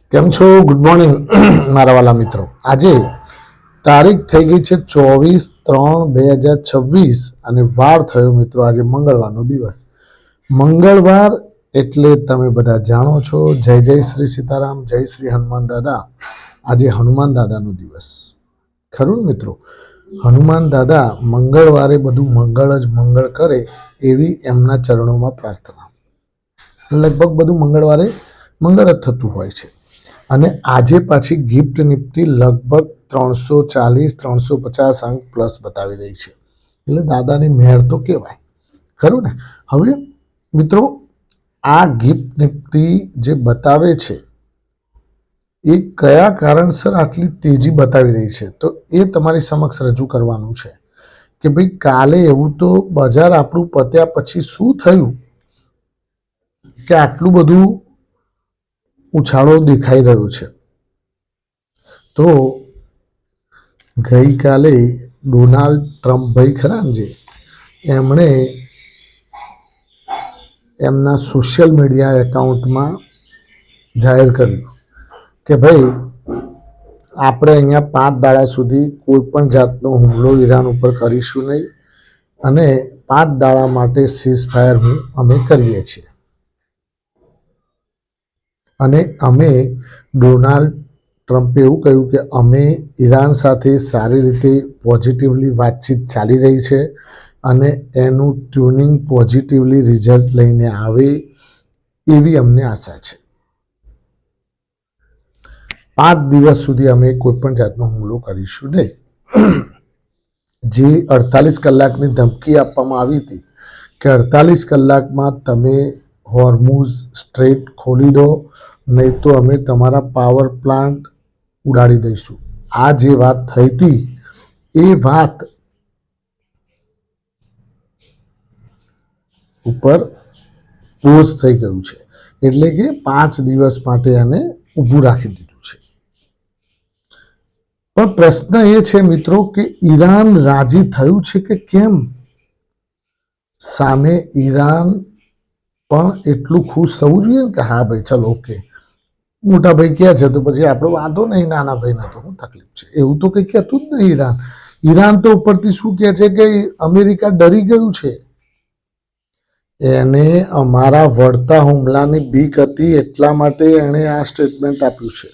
કેમ છો? Good morning મારા વાલા મિત્રો. આજે તારીખ થઈ ગઈ છે 24/3/2026 અને વાર થયો મિત્રો આજે મંગળવારનો દિવસ. મંગળવાર એટલે તમે બધા જાણો છો, જય જય શ્રી સીતારામ, જય શ્રી હનુમાન દાદા. આજે હનુમાન દાદાનો દિવસ, ખરું ને મિત્રો? હનુમાન દાદા મંગળવારે બધું મંગળ જ મંગળ કરે એવી એમના ચરણોમાં પ્રાર્થના. લગભગ બધું મંગળવારે મંગળ જ થતું હોય છે. અને આજે પાછી ગિફ્ટ નિફ્ટી લગભગ 340-350 અંક પ્લસ બતાવી રહી છે. એટલે દાદાની મહેર તો કહેવાય, ખરું ને? હવે મિત્રો, આ ગિફ્ટ નિફ્ટી જે બતાવે છે એ કયા કારણસર આટલી તેજી બતાવી રહી છે, તો એ તમારી સમક્ષ રજૂ કરવાનું છે કે ભાઈ કાલે એવું તો બજાર આપણું પત્યા પછી શું થયું કે આટલું બધું ઉછાળો દેખાઈ રહ્યો છે. તો ગઈકાલે ડોનાલ્ડ ટ્રમ્પ ભાઈ ખરા ને, જે એમણે એમના સોશિયલ મીડિયા એકાઉન્ટમાં જાહેર કર્યું કે ભાઈ આપણે અહીંયા 5 દાડા સુધી કોઈ પણ જાતનો હુમલો ઈરાન ઉપર કરીશું નહીં અને 5 દાડા માટે સીઝ ફાયર અમે કરીએ છીએ. અને અમે ડોનાલ્ડ ટ્રમ્પે એવું કહ્યું કે અમે ઈરાન સાથે સારી રીતે પોઝિટિવલી વાતચીત ચાલી રહી છે અને એનું ટ્યુનિંગ પોઝિટિવલી રિઝલ્ટ લઈને આવે એવી અમને આશા છે. 5 દિવસ સુધી અમે કોઈ પણ જાતનો હુમલો કરીશું નહીં. જે 48 કલાકની ધમકી આપવામાં આવી હતી કે 48 કલાકમાં તમે હોર્મુઝ સ્ટ્રેટ ખોલી દો, નહીં તો અમે તમારા પાવર પ્લાન્ટ ઉડાડી દઈશું. આ જે વાત થઈ હતી એ વાત ઉપર પોઝ થઈ ગયું છે, એટલે કે 5 દિવસ માટે એને ઊભું રાખી દીધું છે. પણ પ્રશ્ન એ છે મિત્રો કે ઈરાન રાજી થયું છે કે કેમ? સામે ઈરાન પણ એટલું ખુશ થવું જોઈએ ને કે હા ભાઈ ચલો ઓકે, મોટા ભાઈ કહે છે તો પછી આપણો વાંધો નહીં, નાના ભાઈને તો શું તકલીફ છે? એવું તો કંઈ કહેતું જ નહીં ઈરાન. ઈરાન તો ઉપરથી શું કહે છે કે અમેરિકા ડરી ગયું છે, એને અમારા વળતા હુમલાની બીક હતી એટલા માટે એણે આ સ્ટેટમેન્ટ આપ્યું છે.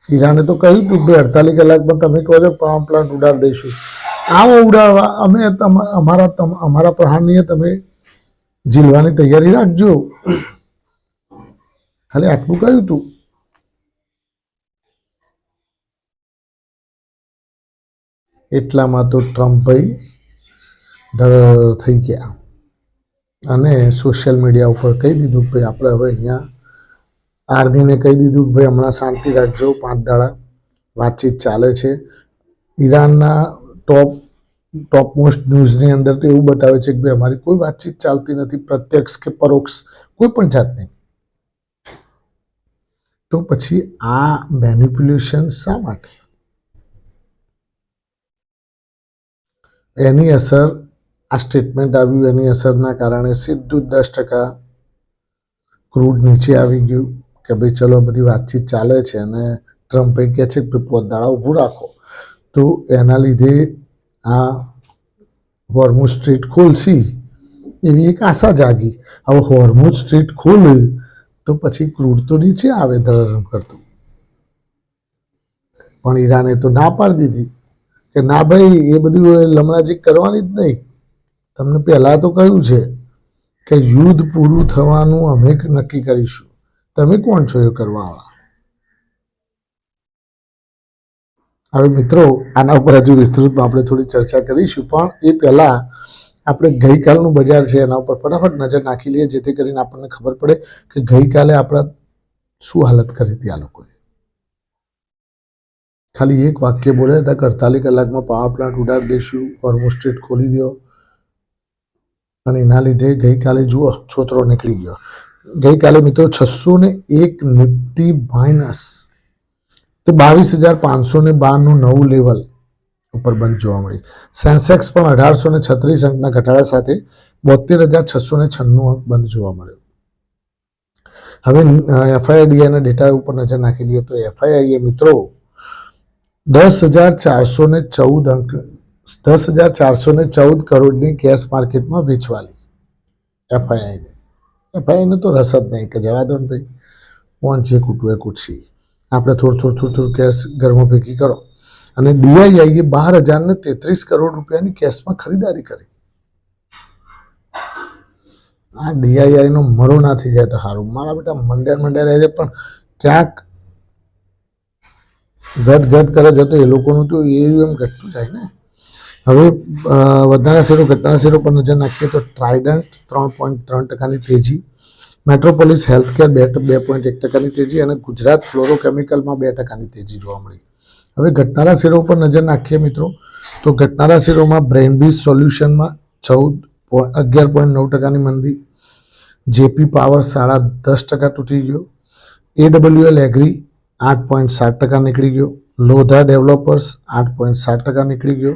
ઈરાને તો કહ્યું હતું કે 48 કલાકમાં તમે કહો છો પાવર પ્લાન્ટ ઉડાડી દઈશું, આવો ઉડાડવા, અમે અમારા પ્રહારની તમે ઝીલવાની તૈયારી રાખજો. ખાલી આટલું કહ્યું હતું. એટલામાં તો ટ્રમ્પભાઈ ધડ થઈ ગયા અને સોશિયલ મીડિયા ઉપર કહી દીધું કે ભાઈ આપણે હવે અહીંયા આર્મીને કહી દીધું કે ભાઈ હમણાં શાંતિ રાખજો, 5 દાડા વાતચીત ચાલે છે. ઈરાનના ટોપ મોસ્ટ ન્યૂઝની અંદર તો એવું બતાવે છે કે ભાઈ અમારી કોઈ વાતચીત ચાલતી નથી, પ્રત્યક્ષ કે પરોક્ષ કોઈ પણ જાતની. તો પછી આ મેનિપ્યુલેશન શા માટે? એની અસર, આ સ્ટેટમેન્ટ આવ્યું એની અસરના કારણે સીધું 10% ક્રૂડ નીચે આવી ગયું કે ભાઈ ચલો બધી વાતચીત ચાલે છે અને ટ્રમ્પે કહે છે કે 5 દાડા ઊભું રાખો. તો એના લીધે આ હોર્મુઝ સ્ટ્રીટ ખોલશી એવી એક આશા જાગી. હવે હોર્મુઝ સ્ટ્રીટ ખોલે તો પછી ક્રૂડ તો નીચે આવે ધરમ કરતું. પણ ઈરાને તો ના પાડી દીધી કે ના ભાઈ એ બધું લમણાજી કરવાની જ નહીં. તમને પહેલાં તો કહ્યું છે કે યુદ્ધ પૂરું થવાનું અમે નક્કી કરીશું, તમે કોણ છો એ કરવાવાળા? હવે મિત્રો આના ઉપર હજુ વિસ્તૃતમાં આપણે થોડી ચર્ચા કરીશું, પણ એ પહેલાં આપણે ગઈકાલનું બજાર છે એના ઉપર ફટાફટ નજર નાખી લઈએ, જેથી કરીને આપણને ખબર પડે કે ગઈકાલે આપણા શું હાલત કરી હતી આ લોકોએ. ખાલી એક વાક્ય બોલ્યા હતા કે 48 કલાકમાં પાવર પ્લાન્ટ ઉડાડી દઈશું, હોર્મુઝ સ્ટ્રીટ ખોલી દો, અને એના લીધે ગઈકાલે જુઓ છોતરો નીકળી ગયો. ગઈકાલે મિત્રો 601 નિફ્ટી માઇનસ તો 22,592નું નવું લેવલ ઉપર બંધ જોવા મળી. સેન્સેક્સ પણ 1836 અંકના ઘટાડા સાથે 72,696 અંક બંધ જોવા મળ્યો. હવે એફઆઈઆઈડીઆઈના ડેટા ઉપર નજર નાખી લઈએ તો એફઆઈઆઈએ મિત્રો 10,414 કરોડની કેશ માર્કેટમાં વેચવાલી એફઆઈઆઈને. એફઆઈઆઈને તો રસ જ નહીં કે જવા દો ને ભાઈ, કોણ જે કૂટું એ કૂટશી, આપણે થોડું કેશ ઘરમાં ભેગી કરો. અને ડીઆઈઆઈએ 12,033 કરોડ રૂપિયાની કેશમાં ખરીદારી કરી. આ ડીઆઈઆઈનો મરો ના થઈ જાય તો સારું. મારા બેટા મંડ્યા રહે છે પણ ક્યાંક ઘટ કરે છે તો એ લોકોનું તો એમ ઘટતું જાય ને. હવે વધનારા શેરો ઘટનારા શેરો પર નજર નાખીએ તો ટ્રાઇડન્ટ 3.3% તેજી, મેટ્રોપોલિસ હેલ્થકેર 2.1% તેજી અને ગુજરાત ફ્લોરોકેમિકલમાં 2% તેજી જોવા મળી. હવે ઘટનારા શેરો ઉપર નજર નાખીએ મિત્રો તો ઘટનારા શેરોમાં બ્રેઇનબીઝ સોલ્યુશનમાં 11.9%ની મંદી, જેપી પાવર 10.5% તૂટી ગયો, એડબ્લ્યુએલ એગ્રી 8.7% નીકળી ગયો, લોધા ડેવલપર્સ 8.7% નીકળી ગયો,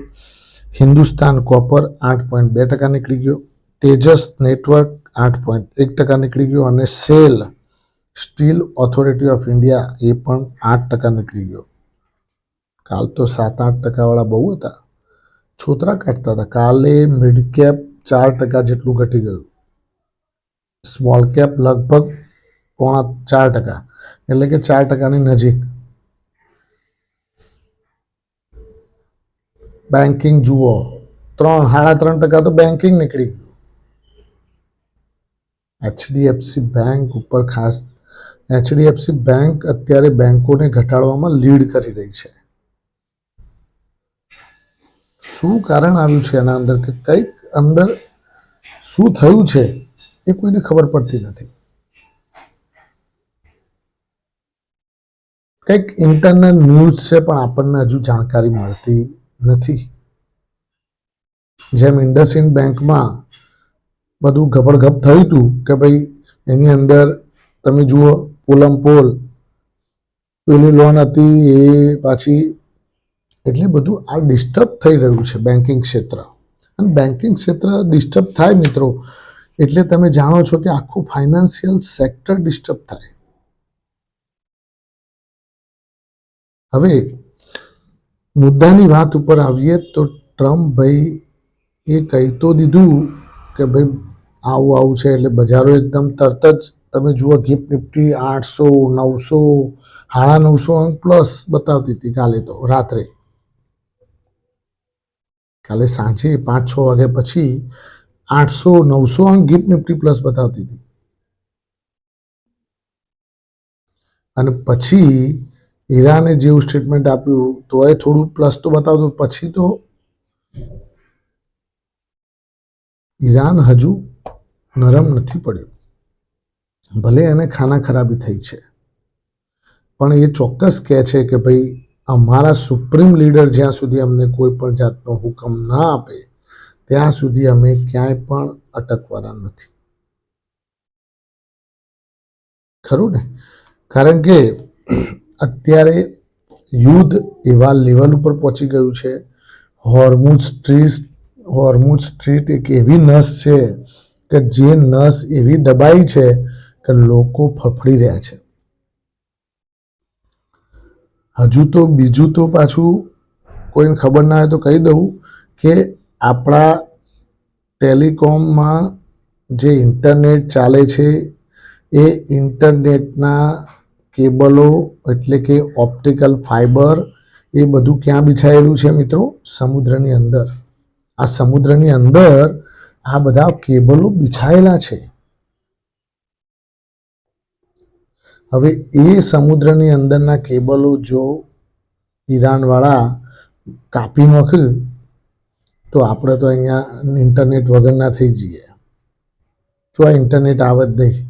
હિન્દુસ્તાન કોપર 8.2% નીકળી ગયો, તેજસ નેટવર્ક 8.1% નીકળી ગયો અને SAIL steel authority of India એ પણ 8% નીકળી ગયો. કાલ તો 7-8% વાળા બહુ હતા, છોતરા કાઢતા હતા. કાલે મિડ કેપ 4% જેટલું ઘટી ગયું, સ્મોલ કેપ લગભગ 4%, એટલે કે 4%ની નજીક. બેન્કિંગ જુઓ 3-3.5% તો બેન્કિંગ નીકળી ગયું. એચડીએફસી બેંક ઉપર ખાસ, એચડીએફસી બેંક અત્યારે બેંકોને ઘટાડવામાં લીડ કરી રહી છે. શું કારણ આવ્યું છે એના અંદર, કે કંઈક અંદર શું થયું છે એ કોઈને ખબર પડતી નથી. કંઈક ઇન્ટરનલ ન્યૂઝ છે પણ આપણને હજુ જાણકારી મળતી નથી. જેમ ઇન્ડસઇન્ડ બેંકમાં બધું ગબડગપ થયું હતું કે ભાઈ એની અંદર તમે જુઓ પોલમ પોલ પેલી લોન હતી એ પાછી, એટલે બધું આ ડિસ્ટર્બ થઈ રહ્યું છે બેન્કિંગ ક્ષેત્ર. અને બેન્કિંગ ક્ષેત્ર ડિસ્ટર્બ થાય મિત્રો એટલે તમે જાણો છો કે આખું ફાઇનાન્શિયલ સેક્ટર ડિસ્ટર્બ થાય. હવે મુદ્દાની વાત ઉપર આવીએ તો ટ્રમ્પ ભાઈ એ કહી તો દીધું કે ભાઈ આવું છે, એટલે બજારો એકદમ તરત જ તમે જુઓ ગિફ્ટ નિફ્ટી 800, 900, 950 અંક પ્લસ બતાવતી હતી. કાલે તો રાત્રે, કાલે સાંજે 5-6 વાગ્યા પછી 800-900 અંક ગિફ્ટ નિફ્ટી પ્લસ બતાવતી હતી. અને પછી ઈરાને જેવું સ્ટેટમેન્ટ આપ્યું તો એ થોડું પ્લસ તો બતાવતું, પછી તો ઈરાન હજુ નરમ નથી પડ્યું. ભલે એને ખાના ખરાબી થઈ છે પણ એ ચોક્કસ કહે છે કે ભાઈ અમારા સુપ્રીમ લીડર જ્યાં સુધી અમને કોઈ પણ જાતનો હુકમ ના આપે ત્યાં સુધી અમે ક્યાંય પણ અટકવાના નથી. ખરું ને? કારણ કે અત્યારે યુદ્ધ એવા લેવલ ઉપર પહોંચી ગયું છે. હોર્મુઝ સ્ટ્રીટ એક એવી નસ છે કે જે નસ એવી દબાઈ છે કે લોકો ફફડી રહ્યા છે. હજુ તો બીજું તો પાછું કોઈને ખબર ના હોય તો કહી દઉં કે આપણા ટેલિકોમમાં જે ઇન્ટરનેટ ચાલે છે એ ઇન્ટરનેટના કેબલો એટલે કે ઓપ્ટિકલ ફાઇબર એ બધું ક્યાં બિછાયેલું છે મિત્રો? સમુદ્રની અંદર. આ સમુદ્રની અંદર આ બધા કેબલો બિછાયેલા છે. હવે એ સમુદ્રની અંદરના કેબલો જો ઈરાનવાળા કાપી નાખે તો આપણે તો અહીંયા ઇન્ટરનેટ વગરના થઈ જઈએ. જો આ ઇન્ટરનેટ આવે જ નહીં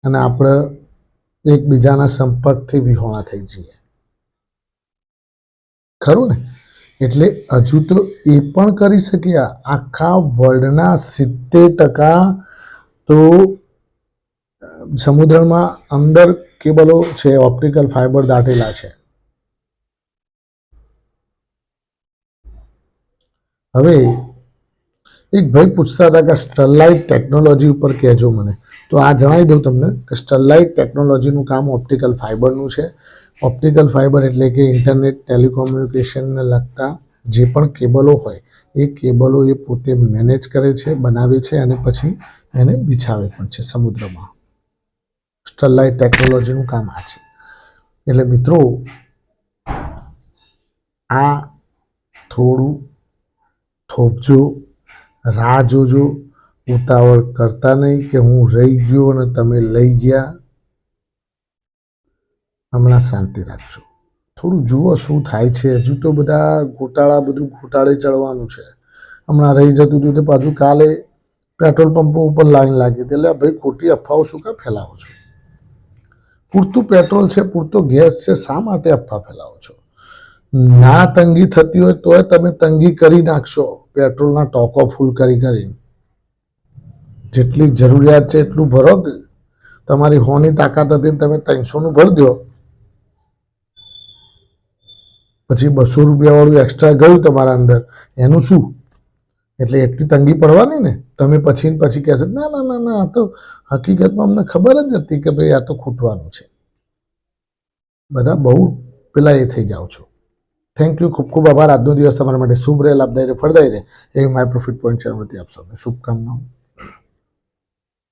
અને આપણે એકબીજાના સંપર્કથી વિહોણા થઈ જઈએ. ખરું ને? એટલે હજુ તો એ પણ કરી શકીએ. આખા વર્લ્ડના 70% તો સમુદ્રમાં અંદર કેબલો છે, ઓપ્ટિકલ ફાઇબર દાટેલા છે. હવે એક ભાઈ પૂછતા હતા કે સ્ટરલાઇટ ટેકનોલોજી ઉપર કહેજો મને, તો આ જણાવી દઉં તમને કે સ્ટરલાઇટ ટેકનોલોજીનું કામ ઓપ્ટિકલ ફાઇબરનું છે. ઓપ્ટિકલ ફાઇબર એટલે કે ઇન્ટરનેટ ટેલિકોમ્યુનિકેશનને લગતા જે પણ કેબલો હોય એ કેબલો એ પોતે મેનેજ કરે છે, બનાવે છે અને પછી એને બિછાવે પણ છે સમુદ્રમાં. સ્ટરલાઇટ ટેકનોલોજીનું કામ આ છે. એટલે મિત્રો આ થોડું થોપજો, રાહ જોજો, ઉતાવળ કરતા નહીં કે હું રહી ગયો અને તમે લઈ ગયા. હમણાં શાંતિ રાખજો, થોડું જુઓ શું થાય છે. હજુ તો બધા ગોટાળા બધું ગોટાળે ચડવાનું છે. હમણાં રહી જતું હતું તે પાછું કાલે પેટ્રોલ પંપો ઉપર લાઈન લાગી હતી. એટલે ભાઈ ખોટી અફવાઓ શું કામ ફેલાવો છો? પૂરતું પેટ્રોલ છે, પૂરતો ગેસ છે, શા માટે અફવા ફેલાવો છો? ના તંગી થતી હોય તોય તમે તંગી કરી નાખશો પેટ્રોલના ટોકો ફૂલ કરી કરી. જેટલી જરૂરિયાત છે એટલું ભરો. તમારી 100ની તાકાત હતી તમે 300નું ભરી દો, પછી 200 રૂપિયા વાળું એક્સ્ટ્રા ગયું તમારા અંદર, એનું શું? એટલે એટલી તંગી પડવાની ને. તમે પછી કહેશો ના ના ના ના, આ તો હકીકતમાં અમને ખબર જ હતી કે ભાઈ આ તો ખૂટવાનું છે. બધા બહુ પેલા એ થઈ જાઓ છો. થેન્ક યુ, ખૂબ ખૂબ આભાર. આજનો દિવસ તમારા માટે શુભ રહે, લાભદાયી રહે, ફળદાયી રહે એવી માય પ્રોફિટ પોઈન્ટ ચેનલ વતી આપ સૌને શુભકામનાઓ.